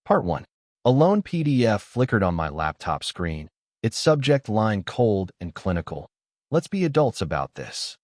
Part 1. A lone PDF flickered on my laptop screen, its subject line cold and clinical. Let's be adults about this.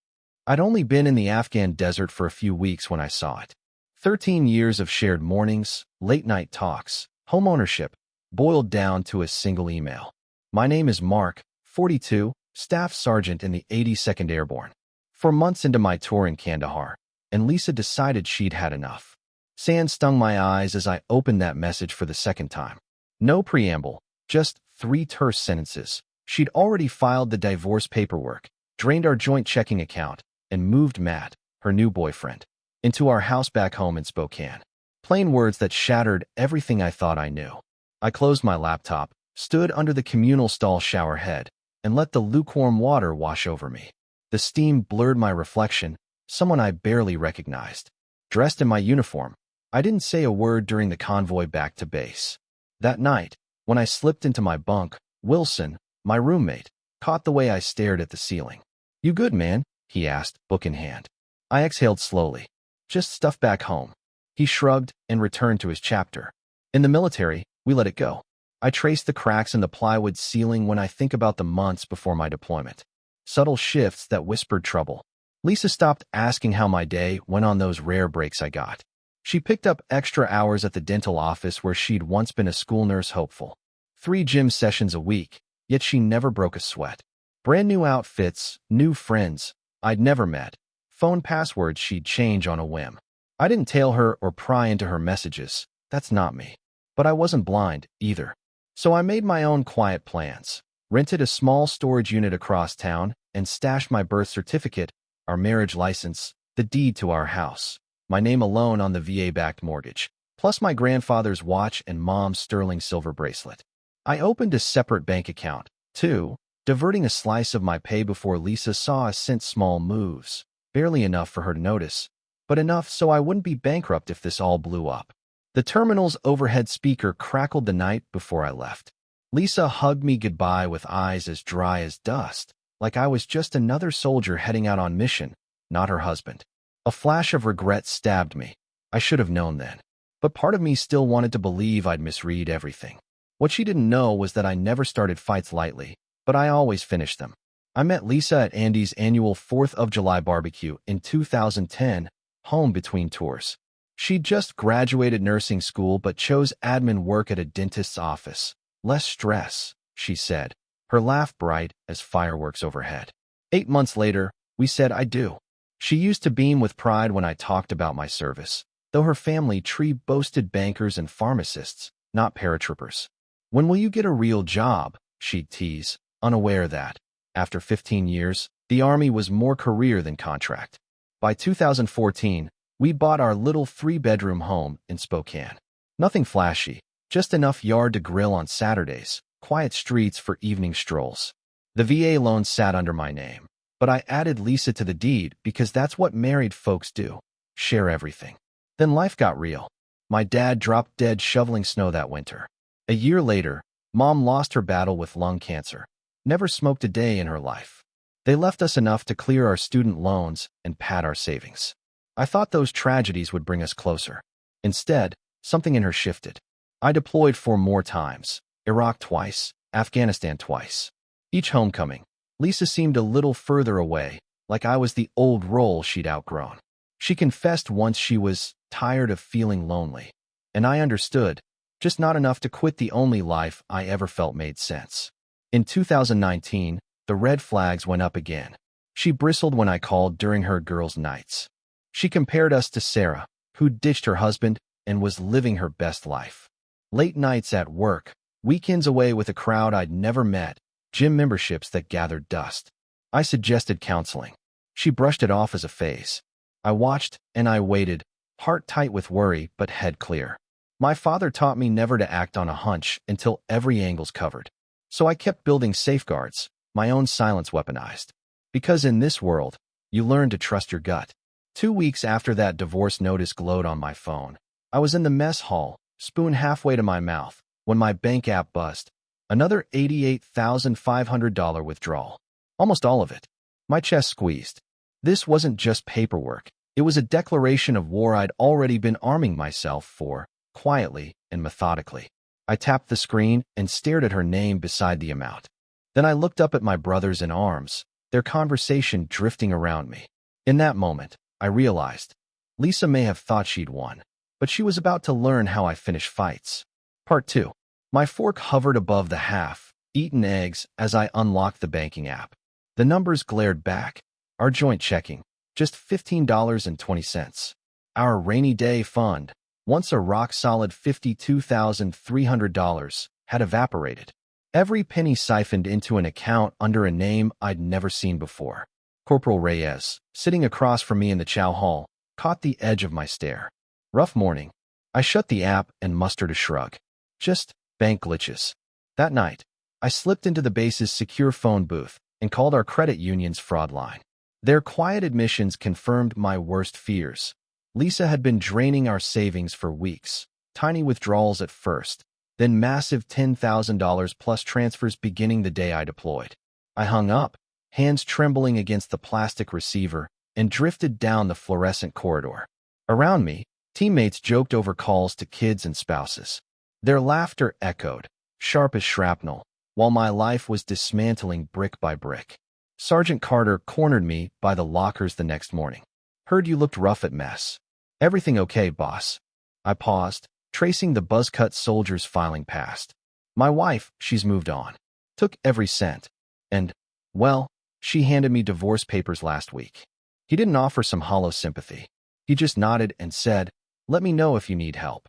I'd only been in the Afghan desert for a few weeks when I saw it. 13 years of shared mornings, late-night talks, home ownership, boiled down to a single email. My name is Mark, 42, Staff Sergeant in the 82nd Airborne. 4 months into my tour in Kandahar, and Lisa decided she'd had enough. Sand stung my eyes as I opened that message for the second time. No preamble, just 3 terse sentences. She'd already filed the divorce paperwork, drained our joint checking account, and moved Matt, her new boyfriend, into our house back home in Spokane. Plain words that shattered everything I thought I knew. I closed my laptop, stood under the communal stall shower head, and let the lukewarm water wash over me. The steam blurred my reflection, someone I barely recognized. Dressed in my uniform, I didn't say a word during the convoy back to base. That night, when I slipped into my bunk, Wilson, my roommate, caught the way I stared at the ceiling. "You good, man?" he asked, book in hand. I exhaled slowly. "Just stuff back home." He shrugged and returned to his chapter. "In the military, we let it go." I traced the cracks in the plywood ceiling when I think about the months before my deployment. Subtle shifts that whispered trouble. Lisa stopped asking how my day went on those rare breaks I got. She picked up extra hours at the dental office where she'd once been a school nurse hopeful. 3 gym sessions a week, yet she never broke a sweat. Brand new outfits, new friends I'd never met, phone passwords she'd change on a whim. I didn't tail her or pry into her messages. That's not me. But I wasn't blind, either. So I made my own quiet plans, rented a small storage unit across town, and stashed my birth certificate, our marriage license, the deed to our house, my name alone on the VA-backed mortgage, plus my grandfather's watch and mom's sterling silver bracelet. I opened a separate bank account, too, diverting a slice of my pay before Lisa saw us since small moves, barely enough for her to notice, but enough so I wouldn't be bankrupt if this all blew up. The terminal's overhead speaker crackled the night before I left. Lisa hugged me goodbye with eyes as dry as dust, like I was just another soldier heading out on mission, not her husband. A flash of regret stabbed me. I should have known then. But part of me still wanted to believe I'd misread everything. What she didn't know was that I never started fights lightly, but I always finished them. I met Lisa at Andy's annual 4th of July barbecue in 2010, home between tours. She'd just graduated nursing school but chose admin work at a dentist's office. "Less stress," she said, her laugh bright as fireworks overhead. 8 months later, we said I do. She used to beam with pride when I talked about my service, though her family tree boasted bankers and pharmacists, not paratroopers. "When will you get a real job?" she'd tease, unaware that, after 15 years, the Army was more career than contract. By 2014, we bought our little 3-bedroom home in Spokane. Nothing flashy, just enough yard to grill on Saturdays, quiet streets for evening strolls. The VA loan sat under my name, but I added Lisa to the deed because that's what married folks do, share everything. Then life got real. My dad dropped dead shoveling snow that winter. A year later, Mom lost her battle with lung cancer. Never smoked a day in her life. They left us enough to clear our student loans and pad our savings. I thought those tragedies would bring us closer. Instead, something in her shifted. I deployed 4 more times. Iraq twice, Afghanistan twice. Each homecoming, Lisa seemed a little further away, like I was the old role she'd outgrown. She confessed once she was tired of feeling lonely. And I understood, just not enough to quit the only life I ever felt made sense. In 2019, the red flags went up again. She bristled when I called during her girls' nights. She compared us to Sarah, who ditched her husband and was living her best life. Late nights at work, weekends away with a crowd I'd never met, gym memberships that gathered dust. I suggested counseling. She brushed it off as a phase. I watched and I waited, heart tight with worry but head clear. My father taught me never to act on a hunch until every angle's covered. So I kept building safeguards, my own silence weaponized. Because in this world, you learn to trust your gut. 2 weeks after that divorce notice glowed on my phone, I was in the mess hall, spoon halfway to my mouth, when my bank app buzzed. Another $88,500 withdrawal. Almost all of it. My chest squeezed. This wasn't just paperwork. It was a declaration of war I'd already been arming myself for, quietly and methodically. I tapped the screen and stared at her name beside the amount. Then I looked up at my brothers in arms, their conversation drifting around me. In that moment, I realized Lisa may have thought she'd won, but she was about to learn how I finish fights. Part 2. My fork hovered above the half-eaten eggs as I unlocked the banking app. The numbers glared back. Our joint checking, just $15.20. Our rainy day fund, once a rock-solid $52,300, had evaporated. Every penny siphoned into an account under a name I'd never seen before. Corporal Reyes, sitting across from me in the chow hall, caught the edge of my stare. Rough morning. I shut the app and mustered a shrug. Just bank glitches. That night, I slipped into the base's secure phone booth and called our credit union's fraud line. Their quiet admissions confirmed my worst fears. Lisa had been draining our savings for weeks, tiny withdrawals at first, then massive $10,000 plus transfers beginning the day I deployed. I hung up, hands trembling against the plastic receiver, and drifted down the fluorescent corridor. Around me, teammates joked over calls to kids and spouses. Their laughter echoed, sharp as shrapnel, while my life was dismantling brick by brick. Sergeant Carter cornered me by the lockers the next morning. Heard you looked rough at mess. Everything okay, boss? I paused, tracing the buzz-cut soldiers filing past. My wife, she's moved on. Took every cent. And, well, she handed me divorce papers last week. He didn't offer some hollow sympathy. He just nodded and said, let me know if you need help.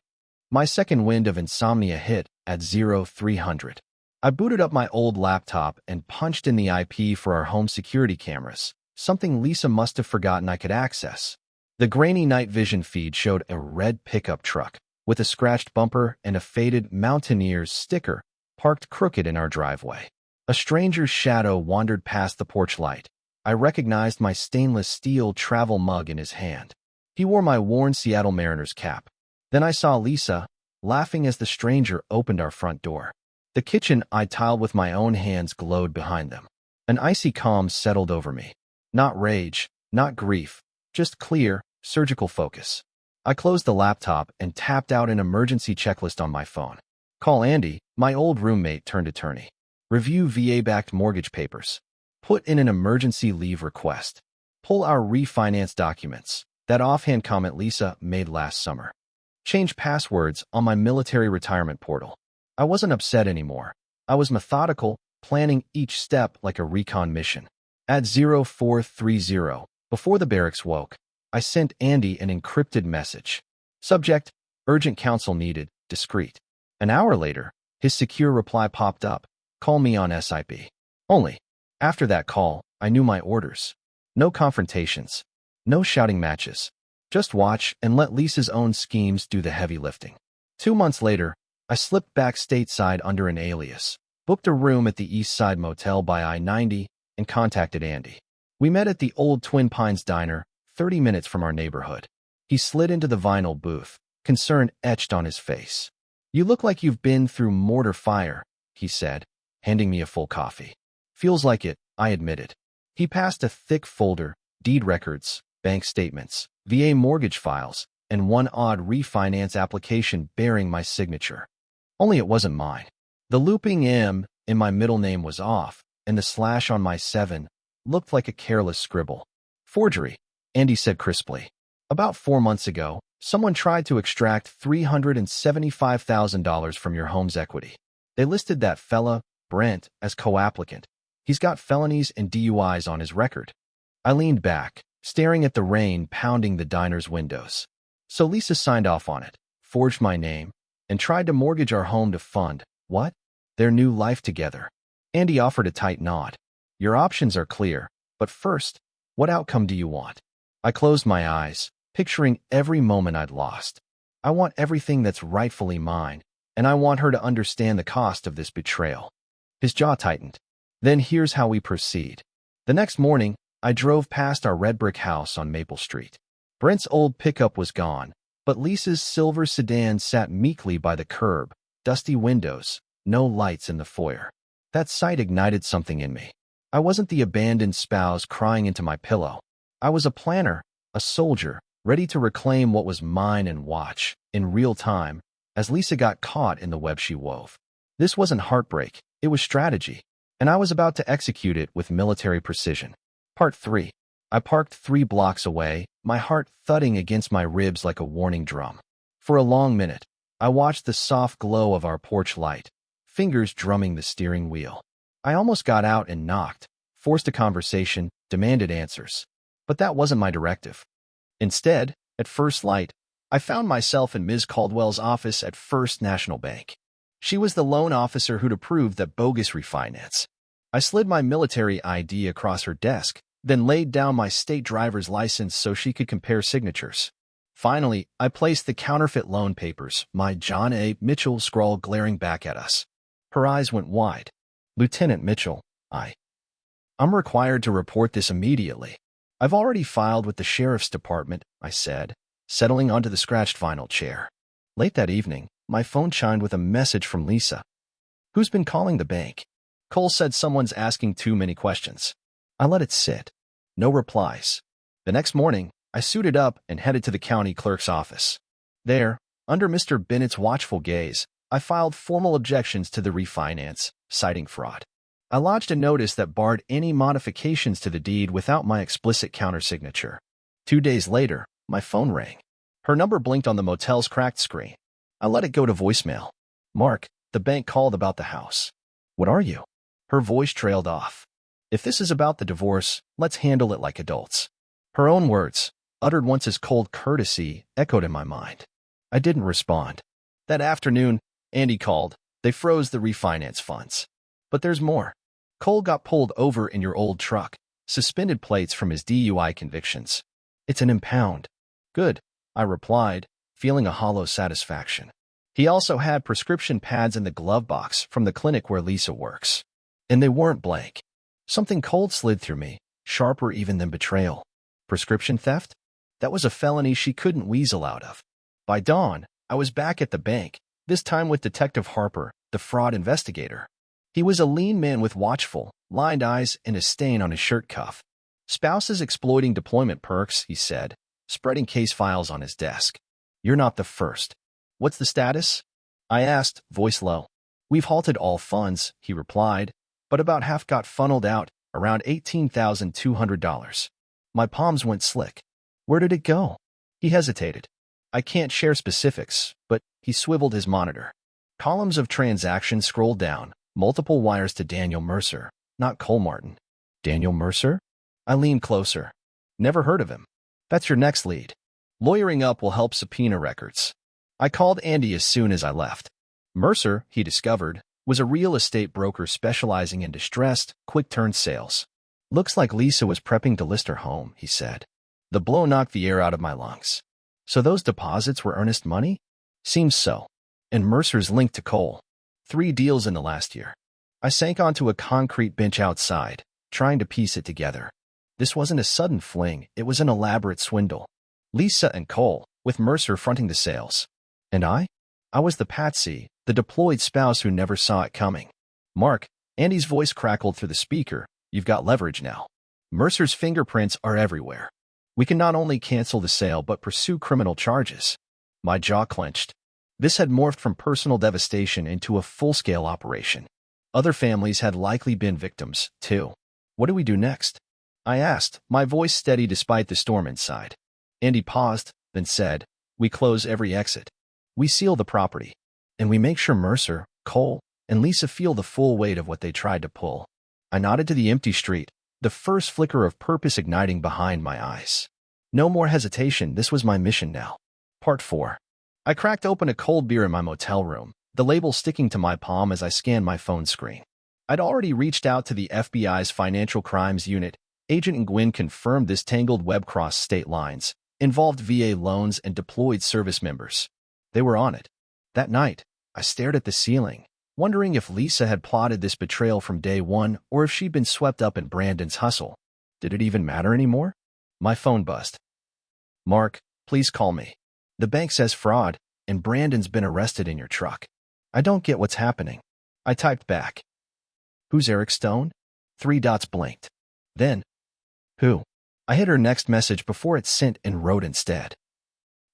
My second wind of insomnia hit at 0300. I booted up my old laptop and punched in the IP for our home security cameras, something Lisa must have forgotten I could access. The grainy night vision feed showed a red pickup truck with a scratched bumper and a faded Mountaineers sticker parked crooked in our driveway. A stranger's shadow wandered past the porch light. I recognized my stainless steel travel mug in his hand. He wore my worn Seattle Mariners cap. Then I saw Lisa, laughing as the stranger opened our front door. The kitchen I tiled with my own hands glowed behind them. An icy calm settled over me. Not rage, not grief, just clear, surgical focus. I closed the laptop and tapped out an emergency checklist on my phone. Call Andy, my old roommate turned attorney. Review VA-backed mortgage papers. Put in an emergency leave request. Pull our refinance documents. That offhand comment Lisa made last summer. Change passwords on my military retirement portal. I wasn't upset anymore. I was methodical, planning each step like a recon mission. At 0430, before the barracks woke, I sent Andy an encrypted message. Subject, urgent counsel needed, discreet. An hour later, his secure reply popped up. Call me on SIP. Only. After that call, I knew my orders. No confrontations. No shouting matches. Just watch and let Lisa's own schemes do the heavy lifting. 2 months later, I slipped back stateside under an alias, booked a room at the East Side Motel by I-90, and contacted Andy. We met at the old Twin Pines Diner, 30 minutes from our neighborhood. He slid into the vinyl booth, concern etched on his face. You look like you've been through mortar fire, he said, handing me a full coffee. Feels like it, I admitted. He passed a thick folder, deed records, bank statements, VA mortgage files, and one odd refinance application bearing my signature. Only it wasn't mine. The looping M in my middle name was off, and the slash on my 7 looked like a careless scribble. Forgery, Andy said crisply. About 4 months ago, someone tried to extract $375,000 from your home's equity. They listed that fella, Brent, as co-applicant. He's got felonies and DUIs on his record. I leaned back, staring at the rain pounding the diner's windows. So Lisa signed off on it, forged my name, and tried to mortgage our home to fund, what? Their new life together. Andy offered a tight nod. Your options are clear, but first, what outcome do you want? I closed my eyes, picturing every moment I'd lost. I want everything that's rightfully mine, and I want her to understand the cost of this betrayal. His jaw tightened. Then here's how we proceed. The next morning, I drove past our red brick house on Maple Street. Brent's old pickup was gone, but Lisa's silver sedan sat meekly by the curb, dusty windows, no lights in the foyer. That sight ignited something in me. I wasn't the abandoned spouse crying into my pillow. I was a planner, a soldier, ready to reclaim what was mine and watch, in real time, as Lisa got caught in the web she wove. This wasn't heartbreak, it was strategy, and I was about to execute it with military precision. Part 3. I parked 3 blocks away, my heart thudding against my ribs like a warning drum. For a long minute, I watched the soft glow of our porch light, fingers drumming the steering wheel. I almost got out and knocked, forced a conversation, demanded answers. But that wasn't my directive. Instead, at first light, I found myself in Ms. Caldwell's office at First National Bank. She was the loan officer who'd approved that bogus refinance. I slid my military ID across her desk, then laid down my state driver's license so she could compare signatures. Finally, I placed the counterfeit loan papers, my John A. Mitchell scrawl glaring back at us. Her eyes went wide. "Lieutenant Mitchell, I'm required to report this immediately. I've already filed with the sheriff's department," I said, settling onto the scratched vinyl chair. Late that evening, my phone chimed with a message from Lisa. "Who's been calling the bank?" Cole said someone's asking too many questions. I let it sit. No replies. The next morning, I suited up and headed to the county clerk's office. There, under Mr. Bennett's watchful gaze, I filed formal objections to the refinance, citing fraud. I lodged a notice that barred any modifications to the deed without my explicit countersignature. 2 days later, my phone rang. Her number blinked on the motel's cracked screen. I let it go to voicemail. "Mark, the bank called about the house." "What are you?" Her voice trailed off. "If this is about the divorce, let's handle it like adults." Her own words, uttered once as cold courtesy, echoed in my mind. I didn't respond. That afternoon, Andy called. They froze the refinance funds. But there's more. Cole got pulled over in your old truck, suspended plates from his DUI convictions. "It's an impound." "Good," I replied, feeling a hollow satisfaction. He also had prescription pads in the glove box from the clinic where Lisa works. And they weren't blank. Something cold slid through me, sharper even than betrayal. Prescription theft? That was a felony she couldn't weasel out of. By dawn, I was back at the bank, this time with Detective Harper, the fraud investigator. He was a lean man with watchful, lined eyes and a stain on his shirt cuff. "Spouses exploiting deployment perks," he said, spreading case files on his desk. "You're not the first." "What's the status?" I asked, voice low. "We've halted all funds," he replied, but about half got funneled out, around $18,200. My palms went slick. "Where did it go?" He hesitated. "I can't share specifics," but he swiveled his monitor. Columns of transactions scrolled down, multiple wires to Daniel Mercer, not Cole Martin. "Daniel Mercer?" I leaned closer. "Never heard of him." "That's your next lead. Lawyering up will help subpoena records." I called Andy as soon as I left. Mercer, he discovered, was a real estate broker specializing in distressed, quick-turn sales. "Looks like Lisa was prepping to list her home," he said. The blow knocked the air out of my lungs. "So those deposits were earnest money?" "Seems so. And Mercer's linked to Cole. 3 deals in the last year." I sank onto a concrete bench outside, trying to piece it together. This wasn't a sudden fling, it was an elaborate swindle. Lisa and Cole, with Mercer fronting the sales. And I was the patsy, the deployed spouse who never saw it coming. "Mark," Andy's voice crackled through the speaker, "you've got leverage now. Mercer's fingerprints are everywhere. We can not only cancel the sale but pursue criminal charges." My jaw clenched. This had morphed from personal devastation into a full-scale operation. Other families had likely been victims, too. "What do we do next?" I asked, my voice steady despite the storm inside. Andy paused, then said, "We close every exit. We seal the property. And we make sure Mercer, Cole, and Lisa feel the full weight of what they tried to pull." I nodded to the empty street, the first flicker of purpose igniting behind my eyes. No more hesitation, this was my mission now. Part 4. I cracked open a cold beer in my motel room, the label sticking to my palm as I scanned my phone screen. I'd already reached out to the FBI's Financial Crimes Unit. Agent Nguyen confirmed this tangled web crossed state lines, involved VA loans and deployed service members. They were on it. That night, I stared at the ceiling, wondering if Lisa had plotted this betrayal from day one or if she'd been swept up in Brandon's hustle. Did it even matter anymore? My phone buzzed. "Mark, please call me. The bank says fraud, and Brandon's been arrested in your truck. I don't get what's happening." I typed back. "Who's Eric Stone?" 3 dots blinked. Then, "Who?" I hit her next message before it sent and wrote instead.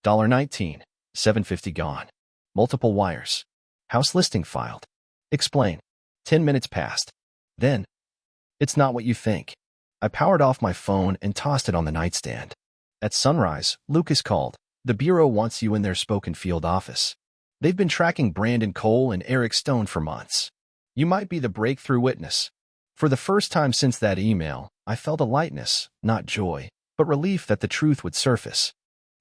$19, $750 gone. Multiple wires. House listing filed. Explain. 10 minutes passed. Then, it's not what you think. I powered off my phone and tossed it on the nightstand. At sunrise, Lucas called. The Bureau wants you in their Spoken Field office. They've been tracking Brandon Cole and Eric Stone for months. You might be the breakthrough witness. For the first time since that email, I felt a lightness, not joy, but relief that the truth would surface.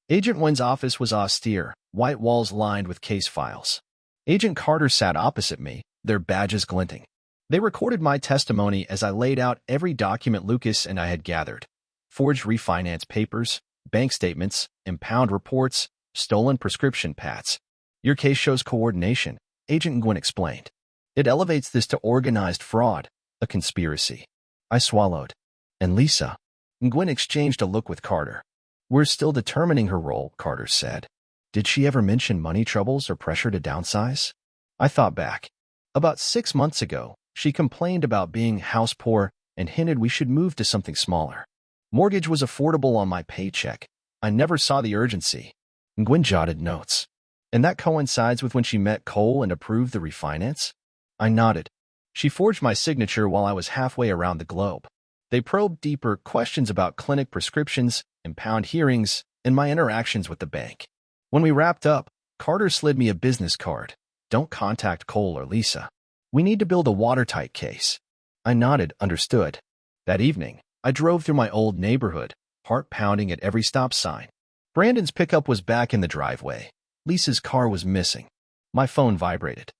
Agent Nguyen's office was austere, white walls lined with case files. Agent Carter sat opposite me, their badges glinting. They recorded my testimony as I laid out every document Lucas and I had gathered. Forged refinance papers, bank statements, impound reports, stolen prescription pads. Your case shows coordination, Agent Nguyen explained. It elevates this to organized fraud, a conspiracy. I swallowed. And Lisa? Nguyen exchanged a look with Carter. We're still determining her role, Carter said. Did she ever mention money troubles or pressure to downsize? I thought back. About 6 months ago, she complained about being house poor and hinted we should move to something smaller. Mortgage was affordable on my paycheck. I never saw the urgency. Nguyen jotted notes. And that coincides with when she met Cole and approved the refinance? I nodded. She forged my signature while I was halfway around the globe. They probed deeper questions about clinic prescriptions, impound hearings, and my interactions with the bank. When we wrapped up, Carter slid me a business card. Don't contact Cole or Lisa. We need to build a watertight case. I nodded, understood. That evening, I drove through my old neighborhood, heart pounding at every stop sign. Brandon's pickup was back in the driveway. Lisa's car was missing. My phone vibrated.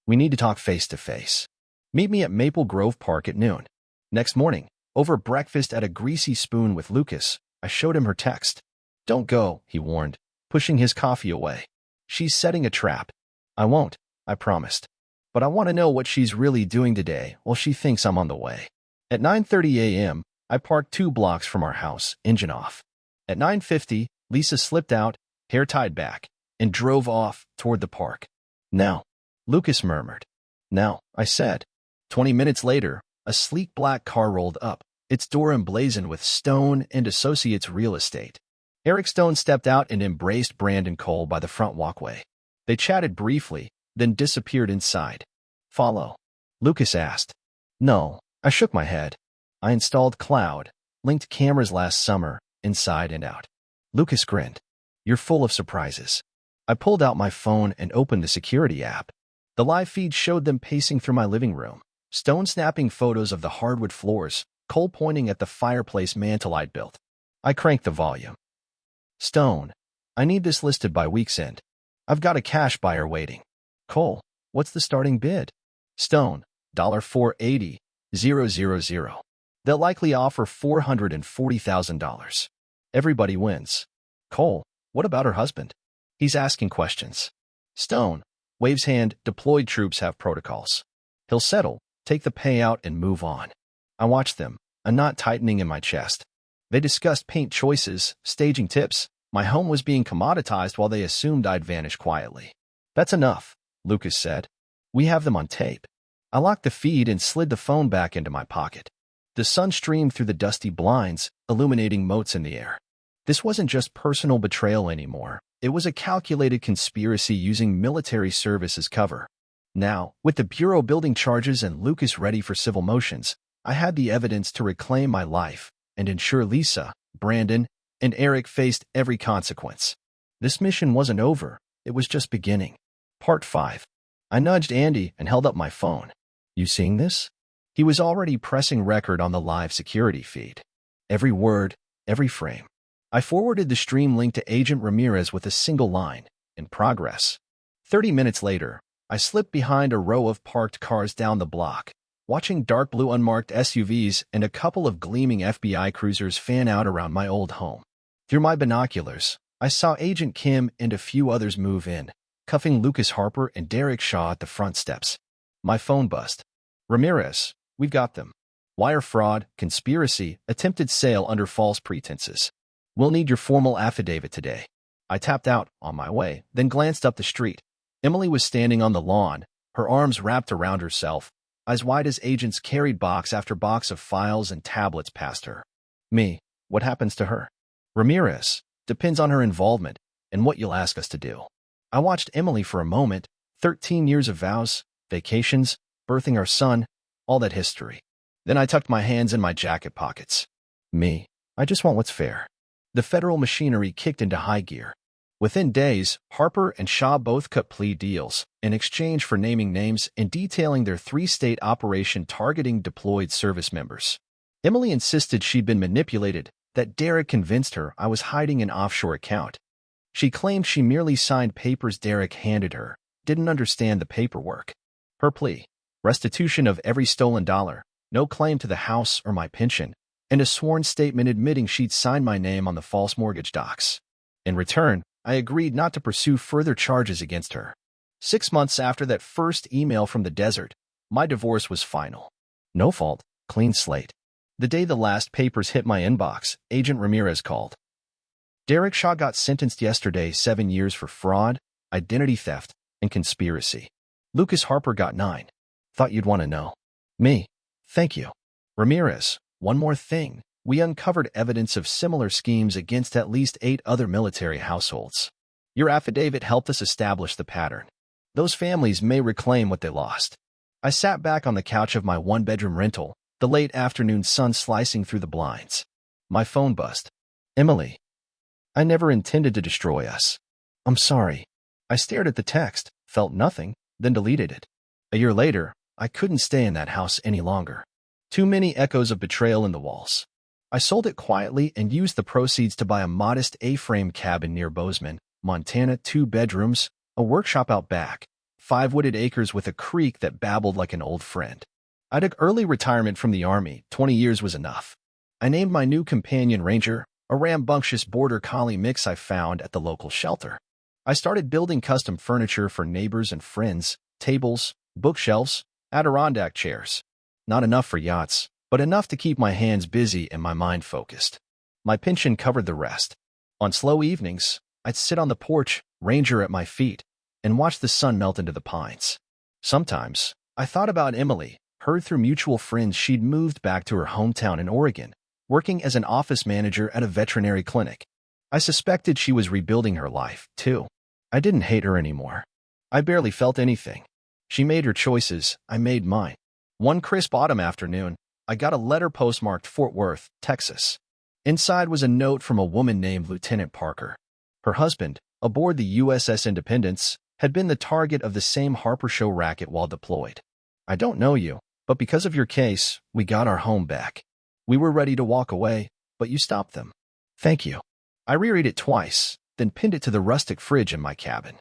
We need to talk face to face. Meet me at Maple Grove Park at noon. Next morning, over breakfast at a Greasy Spoon with Lucas, I showed him her text. Don't go, he warned, pushing his coffee away. She's setting a trap. I won't, I promised. But I want to know what she's really doing today while she thinks I'm on the way. At 9:30 a.m., I parked 2 blocks from our house, engine off. At 9:50, Lisa slipped out, hair tied back, and drove off toward the park. Now, Lucas murmured. Now, I said. 20 minutes later, a sleek black car rolled up, its door emblazoned with Stone and Associates Real Estate. Eric Stone stepped out and embraced Brandon Cole by the front walkway. They chatted briefly, then disappeared inside. Follow? Lucas asked. No, I shook my head. I installed Cloud, linked cameras last summer, inside and out. Lucas grinned. You're full of surprises. I pulled out my phone and opened the security app. The live feed showed them pacing through my living room, Stone snapping photos of the hardwood floors, Cole pointing at the fireplace mantel I'd built. I cranked the volume. Stone, I need this listed by week's end. I've got a cash buyer waiting. Cole, what's the starting bid? Stone, $480,000. They'll likely offer $440,000. Everybody wins. Cole, what about her husband? He's asking questions. Stone, waves hand, deployed troops have protocols. He'll settle, take the payout, and move on. I watched them, a knot tightening in my chest. They discussed paint choices, staging tips. My home was being commoditized while they assumed I'd vanish quietly. That's enough, Lucas said. We have them on tape. I locked the feed and slid the phone back into my pocket. The sun streamed through the dusty blinds, illuminating motes in the air. This wasn't just personal betrayal anymore. It was a calculated conspiracy using military service as cover. Now, with the Bureau building charges and Lucas ready for civil motions, I had the evidence to reclaim my life and ensure Lisa, Brandon, and Eric faced every consequence. This mission wasn't over. It was just beginning. Part 5. I nudged Andy and held up my phone. You seeing this? He was already pressing record on the live security feed. Every word, every frame. I forwarded the stream link to Agent Ramirez with a single line, in progress. 30 minutes later, I slipped behind a row of parked cars down the block, watching dark blue unmarked SUVs and a couple of gleaming FBI cruisers fan out around my old home. Through my binoculars, I saw Agent Kim and a few others move in, cuffing Lucas Harper and Derek Shaw at the front steps. My phone buzzed. Ramirez, we've got them. Wire fraud, conspiracy, attempted sale under false pretenses. We'll need your formal affidavit today. I tapped out on my way, then glanced up the street. Emily was standing on the lawn, her arms wrapped around herself, eyes wide as agents carried box after box of files and tablets past her. Me, what happens to her? Ramirez, depends on her involvement and what you'll ask us to do. I watched Emily for a moment, 13 years of vows, vacations, birthing our son, all that history. Then I tucked my hands in my jacket pockets. Me, I just want what's fair. The federal machinery kicked into high gear. Within days, Harper and Shaw both cut plea deals in exchange for naming names and detailing their three-state operation targeting deployed service members. Emily insisted she'd been manipulated, that Derek convinced her I was hiding an offshore account. She claimed she merely signed papers Derek handed her, didn't understand the paperwork. Her plea: restitution of every stolen dollar, no claim to the house or my pension, and a sworn statement admitting she'd signed my name on the false mortgage docs. In return, I agreed not to pursue further charges against her. 6 months after that first email from the desert, my divorce was final. No fault, clean slate. The day the last papers hit my inbox, Agent Ramirez called. Derek Shaw got sentenced yesterday, 7 years for fraud, identity theft, and conspiracy. Lucas Harper got 9. Thought you'd want to know. Me. Thank you. Ramirez, one more thing. We uncovered evidence of similar schemes against at least 8 other military households. Your affidavit helped us establish the pattern. Those families may reclaim what they lost. I sat back on the couch of my one-bedroom rental, the late afternoon sun slicing through the blinds. My phone buzzed. Emily. I never intended to destroy us. I'm sorry. I stared at the text, felt nothing, then deleted it. A year later, I couldn't stay in that house any longer. Too many echoes of betrayal in the walls. I sold it quietly and used the proceeds to buy a modest A-frame cabin near Bozeman, Montana, 2 bedrooms, a workshop out back, 5 wooded acres with a creek that babbled like an old friend. I took early retirement from the Army. 20 years was enough. I named my new companion Ranger, a rambunctious border collie mix I found at the local shelter. I started building custom furniture for neighbors and friends, tables, bookshelves, Adirondack chairs. Not enough for yachts, but enough to keep my hands busy and my mind focused. My pension covered the rest. On slow evenings, I'd sit on the porch, Ranger at my feet, and watch the sun melt into the pines. Sometimes, I thought about Emily, heard through mutual friends she'd moved back to her hometown in Oregon, working as an office manager at a veterinary clinic. I suspected she was rebuilding her life, too. I didn't hate her anymore. I barely felt anything. She made her choices, I made mine. One crisp autumn afternoon, I got a letter postmarked Fort Worth, Texas. Inside was a note from a woman named Lieutenant Parker. Her husband, aboard the USS Independence, had been the target of the same Harper Show racket while deployed. I don't know you, but because of your case, we got our home back. We were ready to walk away, but you stopped them. Thank you. I reread it twice, then pinned it to the rustic fridge in my cabin.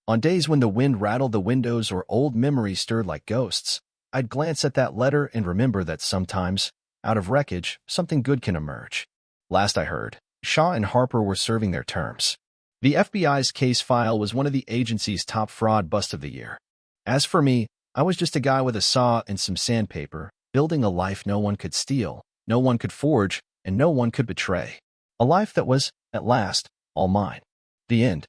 On days when the wind rattled the windows or old memories stirred like ghosts, I'd glance at that letter and remember that sometimes, out of wreckage, something good can emerge. Last I heard, Shaw and Harper were serving their terms. The FBI's case file was one of the agency's top fraud busts of the year. As for me, I was just a guy with a saw and some sandpaper, building a life no one could steal, no one could forge, and no one could betray. A life that was, at last, all mine. The end.